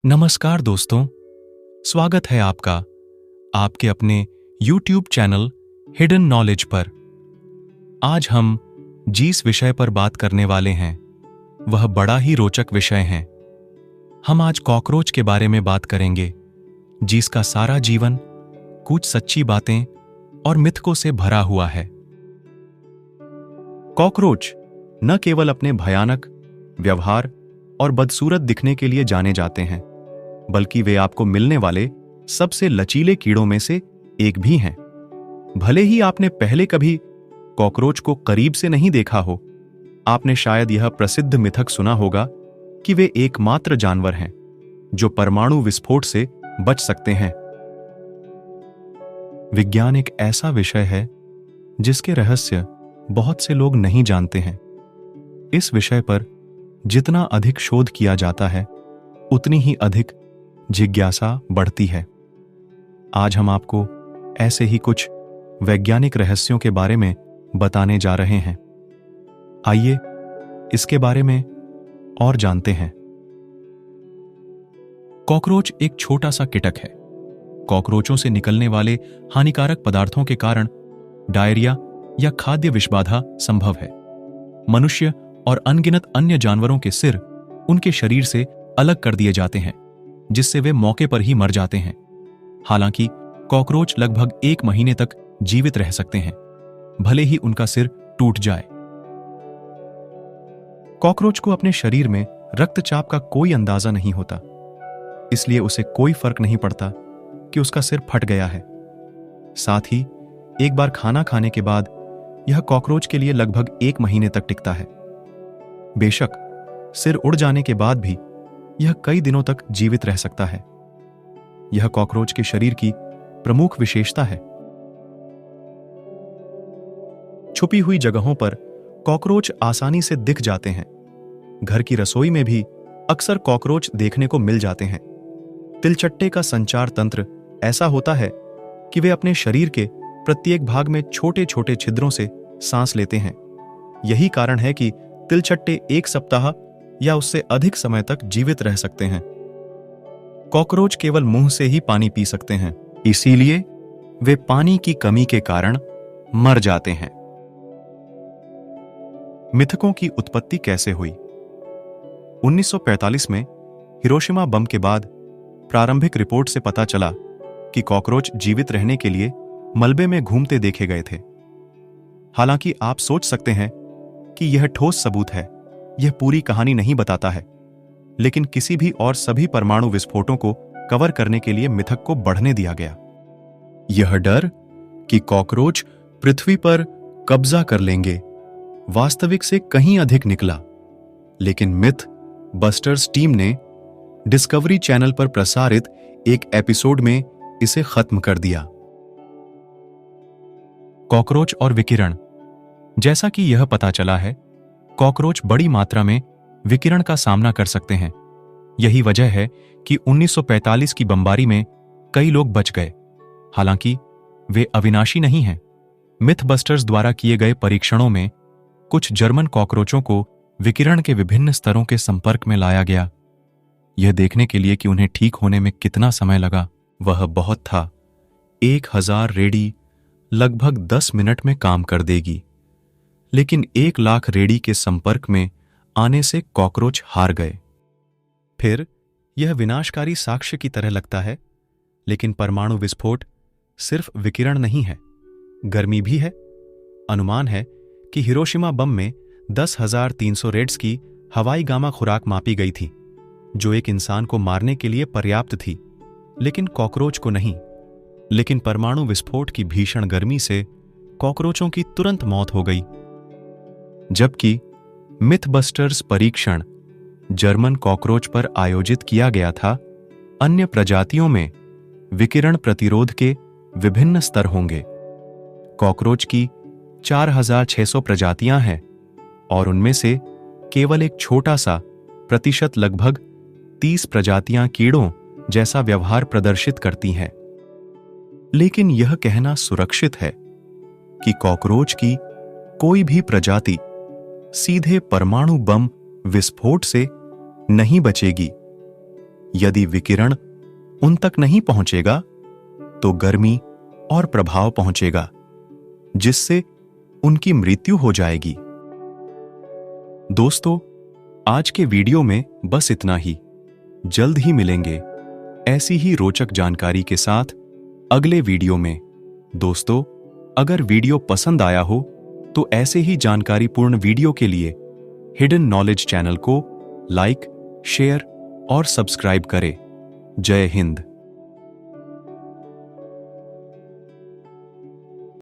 नमस्कार दोस्तों, स्वागत है आपका आपके अपने YouTube चैनल हिडन नॉलेज पर। आज हम जिस विषय पर बात करने वाले हैं वह बड़ा ही रोचक विषय है। हम आज कॉकरोच के बारे में बात करेंगे, जिसका सारा जीवन कुछ सच्ची बातें और मिथकों से भरा हुआ है। कॉकरोच न केवल अपने भयानक व्यवहार और बदसूरत दिखने के लिए जाने जाते हैं, बल्कि वे आपको मिलने वाले सबसे लचीले कीड़ों में से एक भी हैं। भले ही आपने पहले कभी कॉकरोच को करीब से नहीं देखा हो, आपने शायद यह प्रसिद्ध मिथक सुना होगा कि वे एकमात्र जानवर हैं जो परमाणु विस्फोट से बच सकते हैं। विज्ञान एक ऐसा विषय है जिसके रहस्य बहुत से लोग नहीं जानते हैं। इस विषय पर जितना अधिक शोध किया जाता है, उतनी ही अधिक जिज्ञासा बढ़ती है। आज हम आपको ऐसे ही कुछ वैज्ञानिक रहस्यों के बारे में बताने जा रहे हैं। आइए इसके बारे में और जानते हैं। कॉकरोच एक छोटा सा कीटक है। कॉकरोचों से निकलने वाले हानिकारक पदार्थों के कारण डायरिया या खाद्य विषबाधा संभव है। मनुष्य और अनगिनत अन्य जानवरों के सिर उनके शरीर से अलग कर दिए जाते हैं, जिससे वे मौके पर ही मर जाते हैं। हालांकि कॉकरोच लगभग 1 महीने तक जीवित रह सकते हैं, भले ही उनका सिर टूट जाए। कॉकरोच को अपने शरीर में रक्तचाप का कोई अंदाजा नहीं होता, इसलिए उसे कोई फर्क नहीं पड़ता कि उसका सिर फट गया है। साथ ही एक बार खाना खाने के बाद यह कॉकरोच के लिए लगभग 1 महीने तक टिकता है। बेशक सिर उड़ जाने के बाद भी यह कई दिनों तक जीवित रह सकता है। यह कॉकरोच के शरीर की प्रमुख विशेषता है। छुपी हुई जगहों पर कॉकरोच आसानी से दिख जाते हैं। घर की रसोई में भी अक्सर कॉकरोच देखने को मिल जाते हैं। तिलचट्टे का संचार तंत्र ऐसा होता है कि वे अपने शरीर के प्रत्येक भाग में छोटे छोटे छिद्रों से सांस लेते हैं। यही कारण है कि तिलचट्टे 1 सप्ताह या उससे अधिक समय तक जीवित रह सकते हैं। कॉकरोच केवल मुंह से ही पानी पी सकते हैं, इसीलिए वे पानी की कमी के कारण मर जाते हैं। मिथकों की उत्पत्ति कैसे हुई? 1945 में हिरोशिमा बम के बाद प्रारंभिक रिपोर्ट से पता चला कि कॉकरोच जीवित रहने के लिए मलबे में घूमते देखे गए थे। हालांकि आप सोच सकते हैं कि यह ठोस सबूत है, यह पूरी कहानी नहीं बताता है, लेकिन किसी भी और सभी परमाणु विस्फोटों को कवर करने के लिए मिथक को बढ़ने दिया गया। यह डर कि कॉकरोच पृथ्वी पर कब्जा कर लेंगे वास्तविक से कहीं अधिक निकला, लेकिन मिथ बस्टर्स टीम ने डिस्कवरी चैनल पर प्रसारित एक एपिसोड में इसे खत्म कर दिया। कॉकरोच और विकिरण। जैसा कि यह पता चला है, कॉकरोच बड़ी मात्रा में विकिरण का सामना कर सकते हैं। यही वजह है कि 1945 की बमबारी में कई लोग बच गए। हालांकि वे अविनाशी नहीं हैं। मिथबस्टर्स द्वारा किए गए परीक्षणों में कुछ जर्मन कॉकरोचों को विकिरण के विभिन्न स्तरों के संपर्क में लाया गया। यह देखने के लिए कि उन्हें ठीक होने में कितना समय लगा, वह बहुत था। 1000 रेडी लगभग 10 मिनट में काम कर देगी, लेकिन 1 लाख रेडी के संपर्क में आने से कॉकरोच हार गए। फिर यह विनाशकारी साक्ष्य की तरह लगता है, लेकिन परमाणु विस्फोट सिर्फ विकिरण नहीं है, गर्मी भी है। अनुमान है कि हिरोशिमा बम में 10,300 रेड्स की हवाई गामा खुराक मापी गई थी, जो एक इंसान को मारने के लिए पर्याप्त थी, लेकिन कॉकरोच को नहीं। लेकिन परमाणु विस्फोट की भीषण गर्मी से कॉकरोचों की तुरंत मौत हो गई। जबकि मिथबस्टर्स परीक्षण जर्मन कॉकरोच पर आयोजित किया गया था, अन्य प्रजातियों में विकिरण प्रतिरोध के विभिन्न स्तर होंगे। कॉकरोच की 4600 प्रजातियां हैं और उनमें से केवल एक छोटा सा प्रतिशत, लगभग 30 प्रजातियां कीड़ों जैसा व्यवहार प्रदर्शित करती हैं। लेकिन यह कहना सुरक्षित है कि कॉकरोच की कोई भी प्रजाति सीधे परमाणु बम विस्फोट से नहीं बचेगी। यदि विकिरण उन तक नहीं पहुंचेगा तो गर्मी और प्रभाव पहुंचेगा, जिससे उनकी मृत्यु हो जाएगी। दोस्तों, आज के वीडियो में बस इतना ही। जल्द ही मिलेंगे ऐसी ही रोचक जानकारी के साथ अगले वीडियो में। दोस्तों, अगर वीडियो पसंद आया हो तो ऐसे ही जानकारीपूर्ण वीडियो के लिए हिडन नॉलेज चैनल को लाइक, शेयर और सब्सक्राइब करें। जय हिंद।